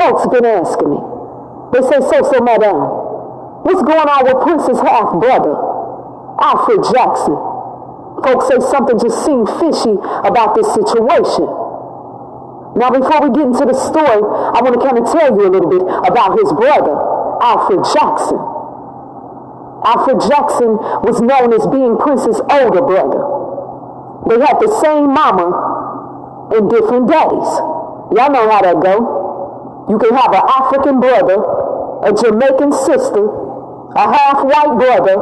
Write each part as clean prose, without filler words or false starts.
folks been asking me. They say, so, madam, what's going on with Prince's half-brother, Alfred Jackson? Folks say something just seemed fishy about this situation. Now, before we get into the story, I want to kind of tell you a little bit about his brother, Alfred Jackson. Alfred Jackson was known as being Prince's older brother. They had the same mama and different daddies. Y'all know how that go. You can have an African brother, a Jamaican sister, a half-white brother,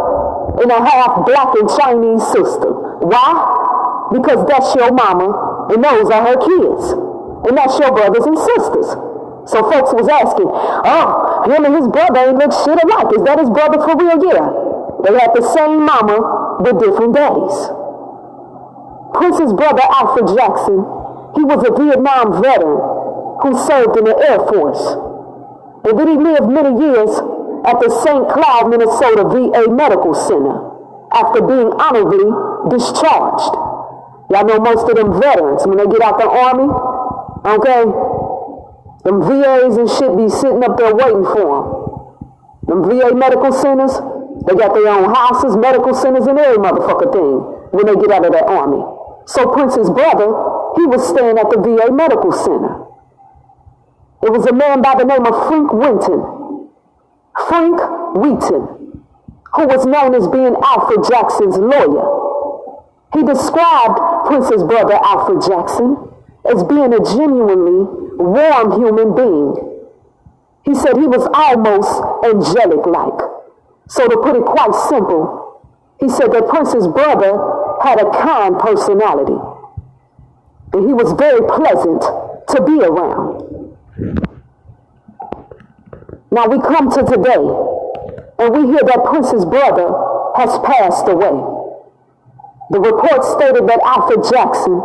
and a half-black and Chinese sister. Why? Because that's your mama, and those are her kids. And that's your brothers and sisters. So folks was asking, oh, him and his brother ain't look shit alike. Is that his brother for real? Yeah. They had the same mama, but different daddies. Prince's brother, Alfred Jackson, he was a Vietnam veteran who served in the Air Force. And then he lived many years at the St. Cloud, Minnesota VA Medical Center after being honorably discharged. Y'all know most of them veterans, when they get out the Army, okay, them VAs and shit be sitting up there waiting for them. Them VA medical centers, they got their own houses, medical centers, and every motherfucker thing when they get out of that Army. So Prince's brother, he was staying at the VA medical center. It was a man by the name of Frank Wheaton, who was known as being Alfred Jackson's lawyer. He described Prince's brother, Alfred Jackson, as being a genuinely warm human being. He said he was almost angelic-like. So to put it quite simple, he said that Prince's brother had a kind personality. And he was very pleasant to be around. Now we come to today, and we hear that Prince's brother has passed away. The report stated that Alfred Jackson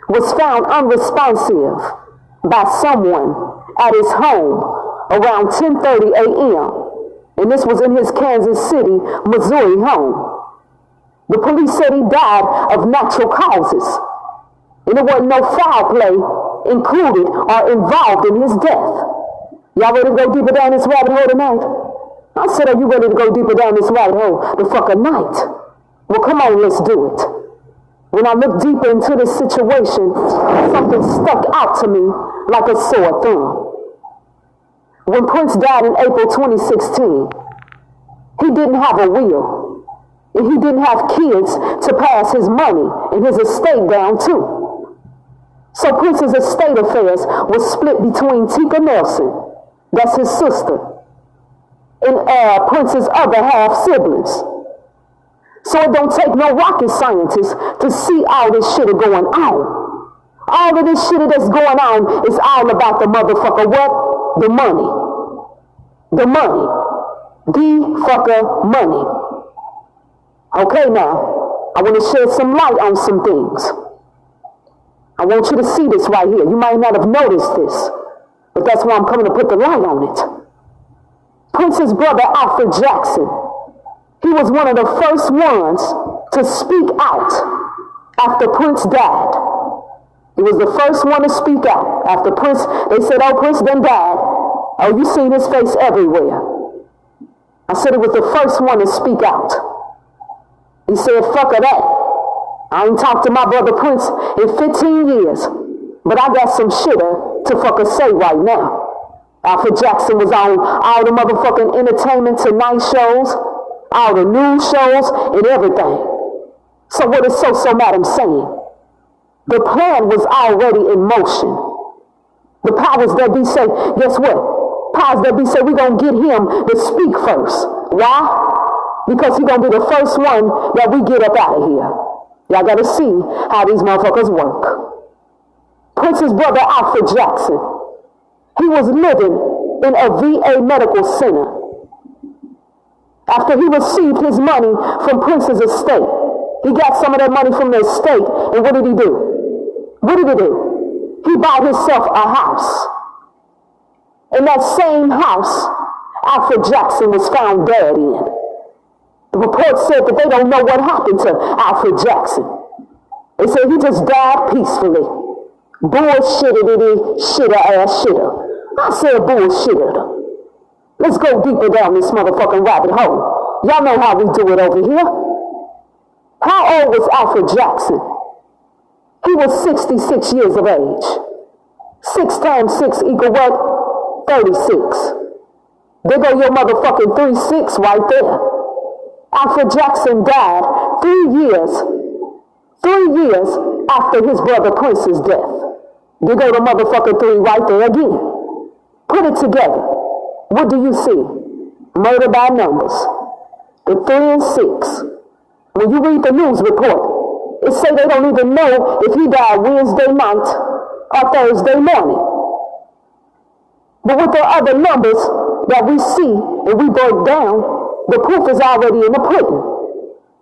was found unresponsive by someone at his home around 10:30 a.m. And this was in his Kansas City, Missouri home. The police said he died of natural causes, and there wasn't no foul play included or involved in his death. Y'all ready to go deeper down this rabbit hole tonight? I said, are you ready to go deeper down this rabbit hole the fucking night? Well, come on, let's do it. When I looked deeper into this situation, something stuck out to me like a sore thumb. When Prince died in April 2016, he didn't have a will, and he didn't have kids to pass his money and his estate down to. So Prince's estate affairs was split between Tika Nelson, that's his sister, and Prince's other half siblings. So it don't take no rocket scientist to see all this shit going on. All of this shit that's going on is all about the motherfucker what? The money. The money. The fucker money. Okay, now, I want to shed some light on some things. I want you to see this right here. You might not have noticed this, but that's why I'm coming to put the light on it. Prince's brother, Alfred Jackson, he was one of the first ones to speak out after Prince died. He was the first one to speak out. After Prince, they said, oh, Prince done died. Oh, you seen his face everywhere. I said he was the first one to speak out. He said, fuck that. I ain't talked to my brother Prince in 15 years, but I got some shitter to fucking say right now. Alfred Jackson was on all the motherfucking Entertainment Tonight shows, all the news shows, and everything. So what is So Madam saying? The plan was already in motion. The powers that be say, guess what? Powers that be say, we're going to get him to speak first. Why? Because he's going to be the first one that we get up out of here. Y'all got to see how these motherfuckers work. Prince's brother, Alfred Jackson, he was living in a VA medical center. After he received his money from Prince's estate, he got some of that money from the estate, and what did he do? What did he do? He bought himself a house. In that same house, Alfred Jackson was found dead in. The report said that they don't know what happened to Alfred Jackson. They said he just died peacefully. Bullshitty, shitter ass shitter. I said bullshit. Let's go deeper down this motherfucking rabbit hole. Y'all know how we do it over here. How old was Alfred Jackson? He was 66 years of age. 6 times 6 equal what? 36. There go your motherfucking 3-6 right there. Alfred Jackson died 3 years after his brother Prince's death. There go the motherfucking 3 right there again. Put it together. What do you see? Murder by numbers. The 3 and 6. When you read the news report, it say they don't even know if he died Wednesday night or Thursday morning. But with the other numbers that we see and we break down, the proof is already in the pudding.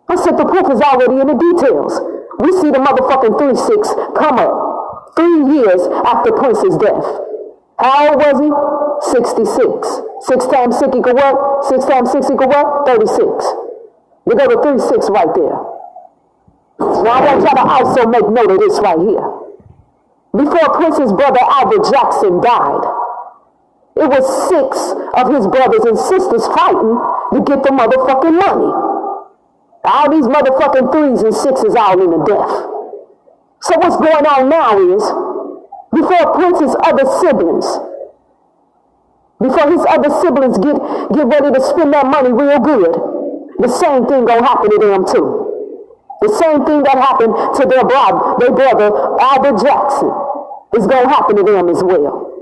I said the proof is already in the details. We see the motherfucking 3-6 come up 3 years after Prince's death. How old was he? 66. 6 times 6 equal what? 6 times 6 equal what? 36. You go to 3-6 right there. Now I want y'all to also make note of this right here. Before Prince's brother Albert Jackson died, it was 6 of his brothers and sisters fighting to get the motherfucking money. All these motherfucking 3s and 6s all in the death. So what's going on now is, before Prince's other siblings, before his other siblings get ready to spend that money real good, the same thing gonna happen to them too. The same thing that happened to their brother Albert Jackson is gonna happen to them as well.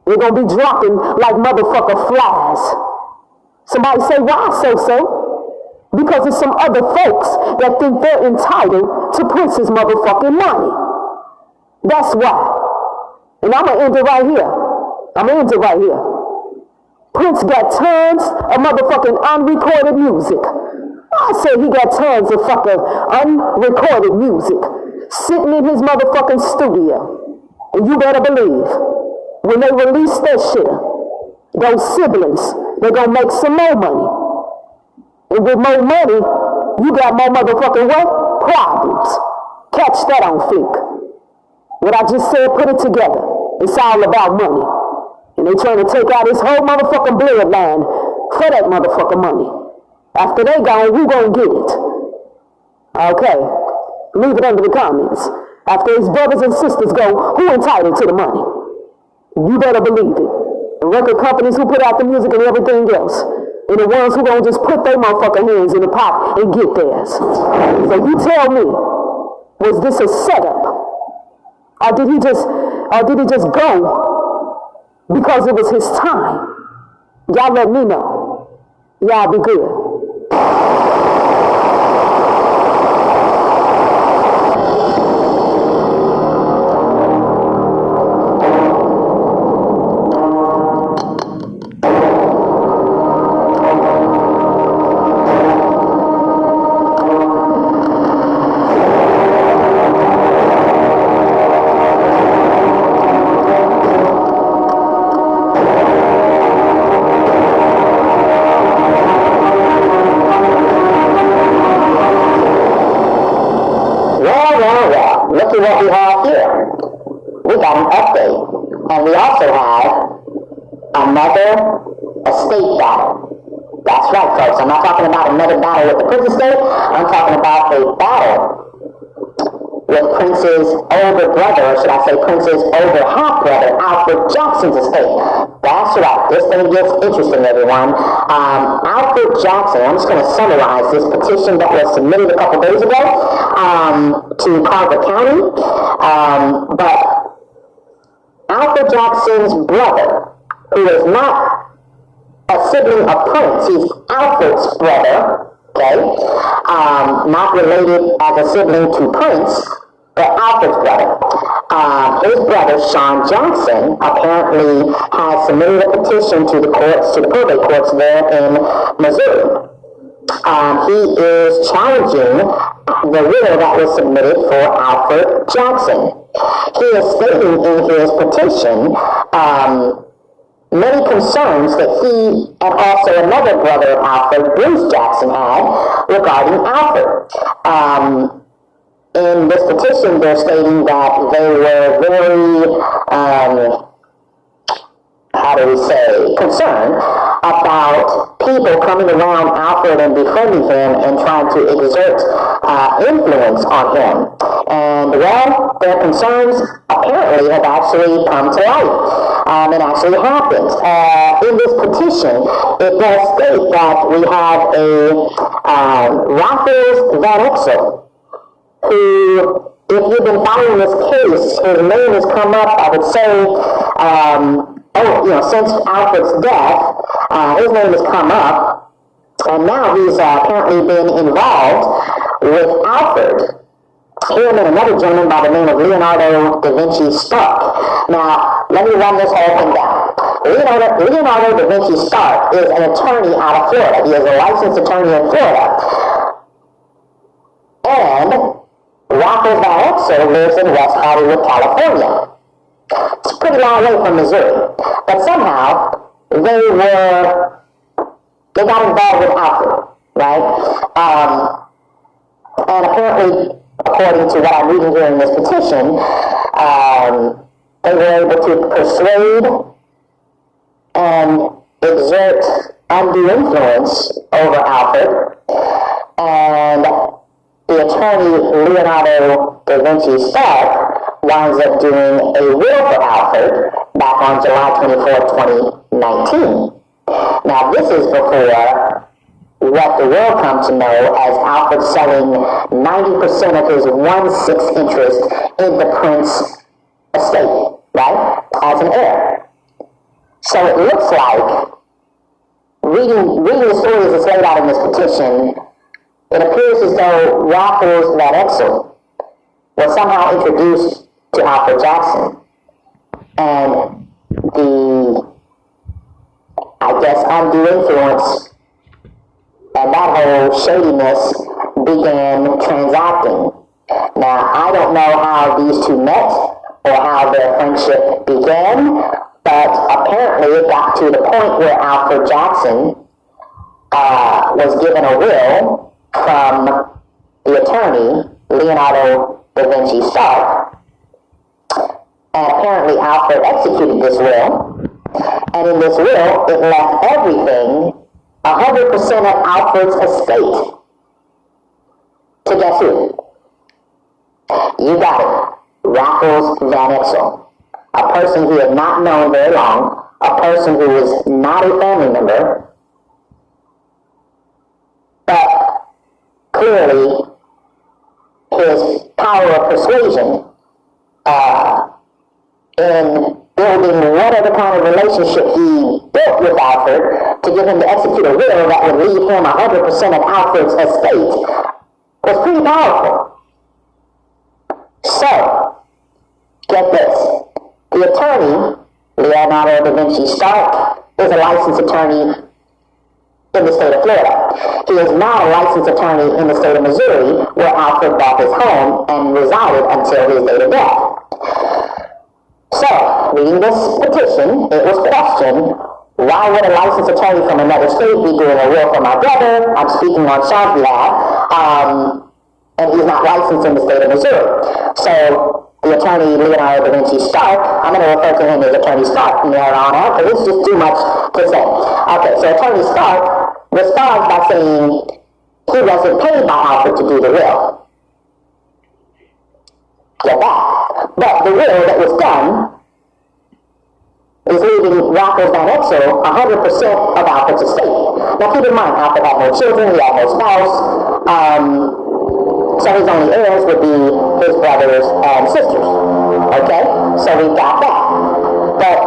They're gonna be dropping like motherfucker flies. Somebody say, why so? Because there's some other folks that think they're entitled to Prince's motherfucking money. That's why. And I'm gonna end it right here. Prince got tons of motherfucking unrecorded music. I say he got tons of fucking unrecorded music sitting in his motherfucking studio. And you better believe, when they release that shit, those siblings, they're gonna make some more money. And with more money, you got more motherfucking what? Problems. Catch that on flick. What I just said, put it together. It's all about money. And they trying to take out his whole motherfucking bloodline for that motherfucking money. After they gone, who gonna get it? Okay. Leave it under the comments. After his brothers and sisters go, who entitled to the money? You better believe it. The record companies who put out the music and everything else. And the ones who gonna just put their motherfucking hands in the pot and get theirs. So you tell me, was this a setup? Or did he just go because it was his time? Y'all let me know. Y'all be good. What we have here. We got an update, and we also have another estate battle. That's right, folks. I'm not talking about another battle with the Prince estate. I'm talking about a battle with Prince's older brother, or should I say Prince's older half-brother, Alfred Jackson's estate. That's right. This thing gets interesting, everyone. Alfred Jackson, I'm just going to summarize this petition that was submitted a couple days ago to Carver County. But Alfred Jackson's brother, who is not a sibling of Prince, he's Alfred's brother, okay? Not related as a sibling to Prince, but Alfred's brother. His brother, Sean Jackson, apparently has submitted a petition to the courts, to the probate courts there in Missouri. He is challenging the will that was submitted for Alfred Jackson. He is stating in his petition many concerns that he and also another brother of Alfred, Bruce Jackson, had regarding Alfred. In this petition, they're stating that they were very how do we say, concern about people coming around Alfred and befriending him and trying to exert influence on him. And, well, their concerns apparently have actually come to light. It actually happened. In this petition, it does state that we have a Raphael Van Exel, who, if you've been following this case, his name has come up, I would say, since Alfred's death, his name has come up, and now he's apparently been involved with Alfred. Him and another gentleman by the name of Leonardo da Vinci Stark. Now, let me run this whole thing down. Leonardo da Vinci Stark is an attorney out of Florida. He is a licensed attorney in Florida. And Raphael Van Exel lives in West Hollywood, California. It's a pretty long way from Missouri. But somehow, they got involved with Alfred, right? And apparently, according to what I'm reading here in this petition, they were able to persuade and exert undue influence over Alfred, and the attorney Leonardo da Vinci Stark winds up doing a will for Alfred back on July 24, 2019. Now, this is before what the world comes to know as Alfred selling 90% of his 1/6 interest in the Prince estate, right, as an heir. So it looks like, reading the story as it's laid out in this petition, it appears as though Raphael Van Exel was somehow introduced to Alfred Jackson, and the, I guess, undue influence and that whole shadiness began transacting. Now, I don't know how these two met or how their friendship began, but apparently it got to the point where Alfred Jackson was given a will from the attorney, Leonardo da Vinci Stark, and apparently Alfred executed this will, and in this will, it left everything 100% of Alfred's estate to guess who? You got it. Raphael Van Exel. A person he had not known very long, a person who was not a family member, but clearly his power of persuasion in building whatever kind of relationship he built with Alfred to get him to execute a will that would leave him 100% of Alfred's estate was pretty powerful. So, get this. The attorney, Leonardo da Vinci Stark, is a licensed attorney in the state of Florida. He is not a licensed attorney in the state of Missouri, where Alfred bought his home and resided until his date of death. So, reading this petition, it was questioned, why would a licensed attorney from another state be doing a will for my brother? I'm speaking on Sean's behalf, and he's not licensed in the state of Missouri. So, the attorney, Leonardo da Vinci Stark, I'm going to refer to him as Attorney Stark from there on out, because it's just too much to say. Okay, so Attorney Stark responds by saying he wasn't paid by Alfred to do the will. Get that? But the will that was done is leaving Raphael Van Exel 100% of Alfred's estate. Now keep in mind, Alfred had no children, he had no spouse, so his only heirs would be his brothers and sisters. Okay? So we've got that. But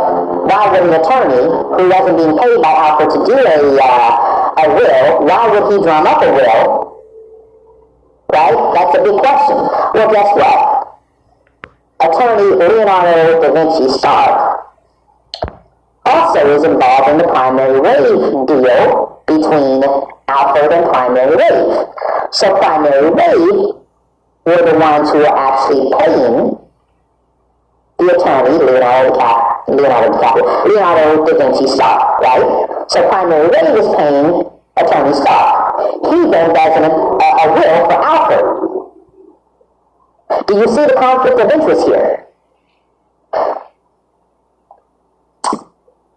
why would an attorney who wasn't being paid by Alfred to do a will, why would he drum up a will? Right? That's a big question. Well, guess what? Attorney Leonardo da Vinci Stark also is involved in the Primary Wave deal between Alfred and Primary Wave. So Primary Wave were the ones who were actually paying the attorney, Leonardo da Vinci Stark, right? So Primary Wave is paying Attorney Stark. He then does a will for Alfred. Do you see the conflict of interest here?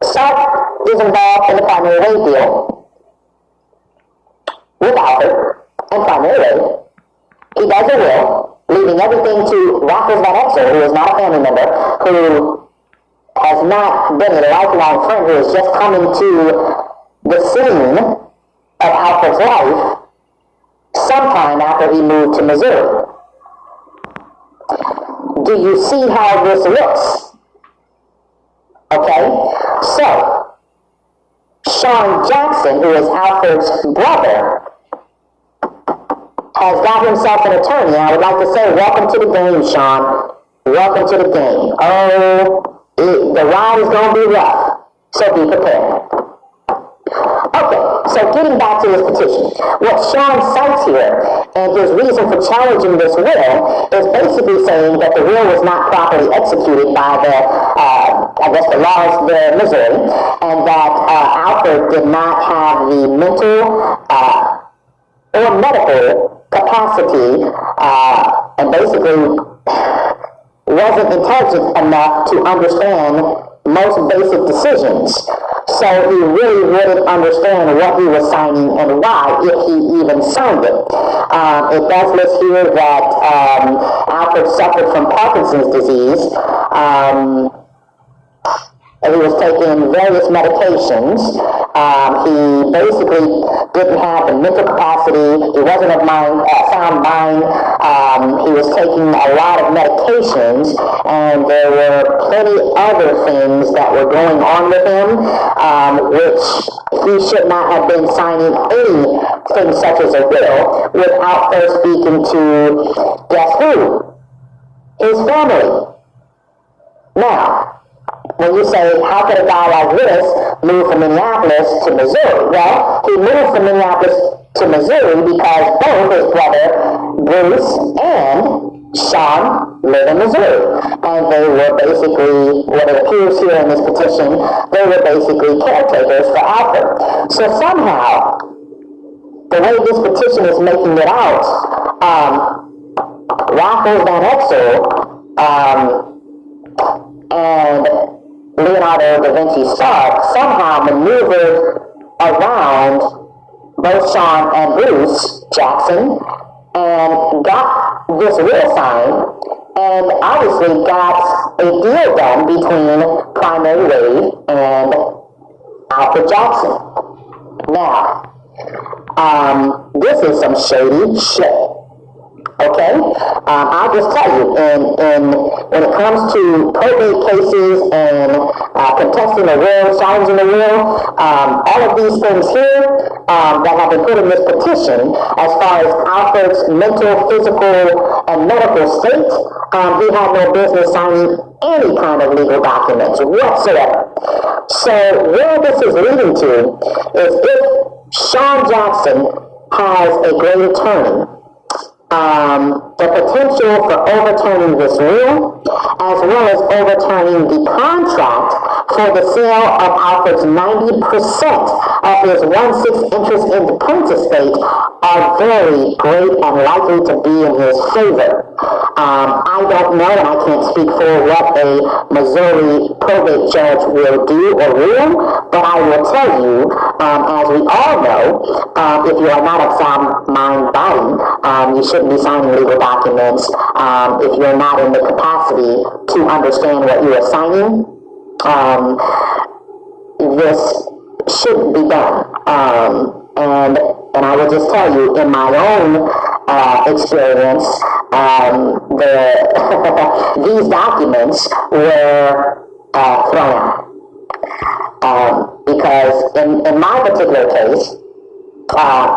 Stark is involved in the primary wave deal with Alfred, and primarily, he does a will, leaving everything to Raffles Van Exel, who is not a family member, who has not been a lifelong friend, who is just coming to the scene of Alfred's life sometime after he moved to Missouri. Do you see how this looks? Okay, so Sean Jackson, who is Alfred's brother, has got himself an attorney. I would like to say, welcome to the game, Sean. Welcome to the game. Oh, the ride is going to be rough, so be prepared. Okay, so getting back to his petition, what Sean cites here, and his reason for challenging this will, is basically saying that the will was not properly executed by the laws of Missouri, and that Alfred did not have the mental or medical capacity, and basically wasn't intelligent enough to understand most basic decisions. So he really wouldn't understand what he was signing and why, if he even signed it. It does list here that Alfred suffered from Parkinson's disease. He was taking various medications. He basically didn't have the mental capacity. He wasn't of sound mind. He was taking a lot of medications, and there were plenty other things that were going on with him, which he should not have been signing anything such as a will without first speaking to, guess who? His family. Now, when you say, how could a guy like this move from Minneapolis to Missouri? Well, he moved from Minneapolis to Missouri because both his brother, Bruce, and Sean live in Missouri. And they were basically, what it appears here in this petition, they were basically caretakers for Alfred. So somehow, the way this petition is making it out, Raffles Van Exel, and Leonardo da Vinci Stark somehow maneuvered around both Sean and Bruce Jackson and got this will signed, and obviously got a deal done between Primary Wave and Alfred Jackson. Now, this is some shady shit. Okay? I'll just tell you, when it comes to probate cases and contesting a will, challenging a will, all of these things here that have been put in this petition, as far as Alfred's mental, physical, and medical state, he had no business signing any kind of legal documents whatsoever. So where this is leading to is if Sean Jackson has a great attorney, the potential for overturning this will, as well as overturning the contract for the sale of Alfred's 90% of his 1/6 interest in the Prince estate, are very great and likely to be in his favor. I don't know, and I can't speak for what a Missouri probate judge will do or rule, but I will tell you, as we all know, if you are not of sound mind body, you shouldn't be signing legal documents if you're not in the capacity to understand what you are signing. This shouldn't be done. And I will just tell you, in my own experience, these documents were thrown out. Because in my particular case,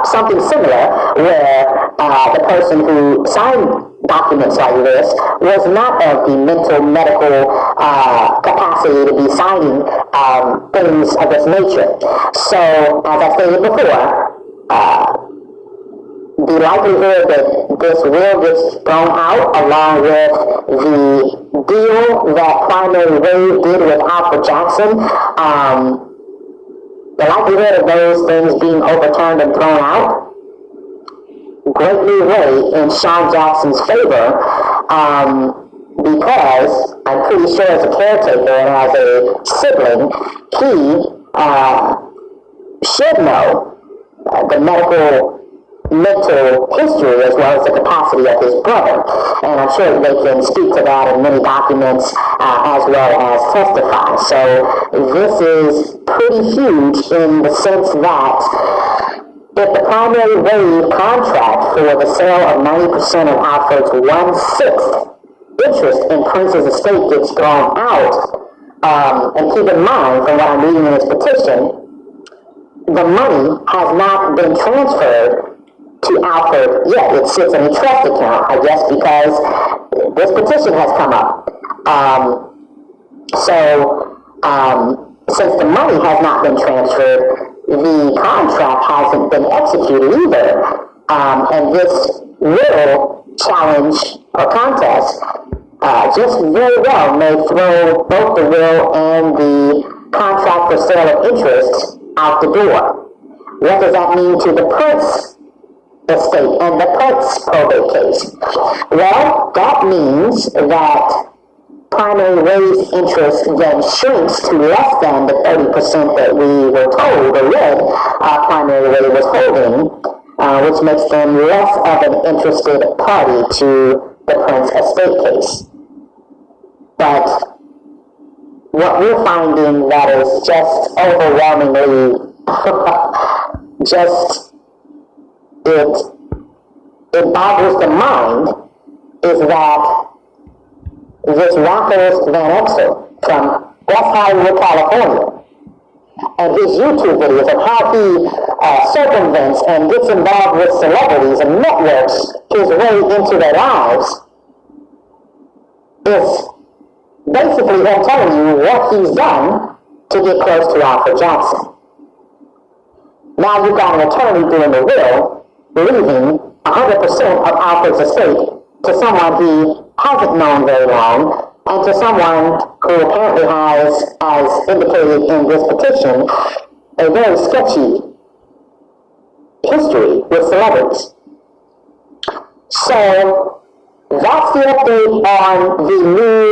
something similar, where the person who signed documents like this was not of the mental, medical capacity to be signing things of this nature. So, as I stated before, the likelihood that this will gets thrown out, along with the deal that Primary Wave did with Alfred Jackson, the likelihood of those things being overturned and thrown out greatly weigh in Sean Jackson's favor, because I'm pretty sure as a caretaker and as a sibling, he should know the mental history as well as the capacity of his brother. And I'm sure they can speak to that in many documents as well as testify. So this is pretty huge in the sense that if the primary wave contract for the sale of 90% of Alfred's 1/6 interest in Prince's estate gets thrown out, and keep in mind from what I'm reading in his petition, the money has not been transferred to Alfred yet. It sits in a trust account, I guess, because this petition has come up. Since the money has not been transferred, the contract hasn't been executed either. And this will challenge or contest just very well may throw both the will and the contract for sale of interest out the door. What does that mean to the Prince estate and the Prince probate case? Well, that means that primary wave's interest then shrinks to less than the 30% that we were told or read primary wave was holding, which makes them less of an interested party to the Prince estate case. But what we're finding that is just overwhelmingly it boggles the mind is that this Raffles Van Exel from West Hollywood, California, and his YouTube videos of how he circumvents and gets involved with celebrities and networks his way into their lives is basically him telling you what he's done to get close to Alfred Jackson. Now you've got an attorney doing the will, leaving 100% of Alfred's estate to someone he hasn't known very long, and to someone who apparently has, as indicated in this petition, a very sketchy history with celebrities. So that's the update on the new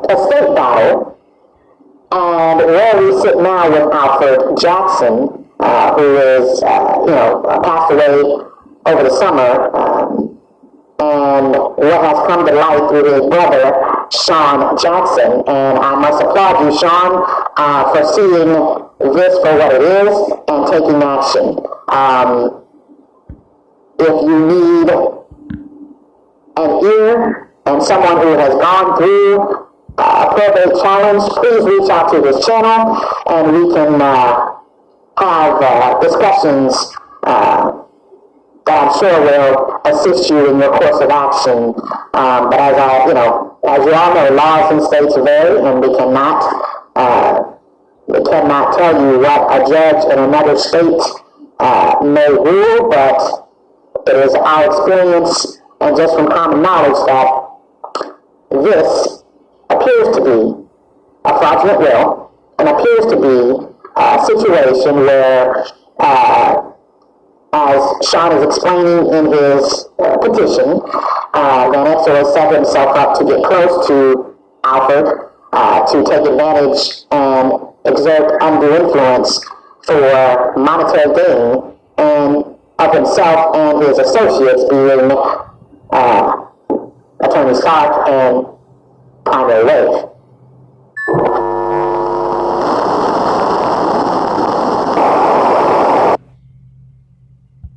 estate battle, and where we sit now with Alfred Jackson, who is, passed away over the summer, and what has come to light through his brother, Sean Jackson. And I must applaud you, Sean, for seeing this for what it is and taking action. If you need an ear and someone who has gone through a probate challenge, please reach out to this channel and we can have discussions that I'm sure will assist you in your course of action. But as you all know, laws in states vary, and we cannot tell you what a judge in another state may rule, but it is our experience and just from common knowledge that this appears to be a fraudulent will and appears to be a situation where as Sean is explaining in his petition, Van Exel has set himself up to get close to Alfred, to take advantage and exert undue influence for monetary gain and of himself and his associates, being Attorney Stark and Primary Wave.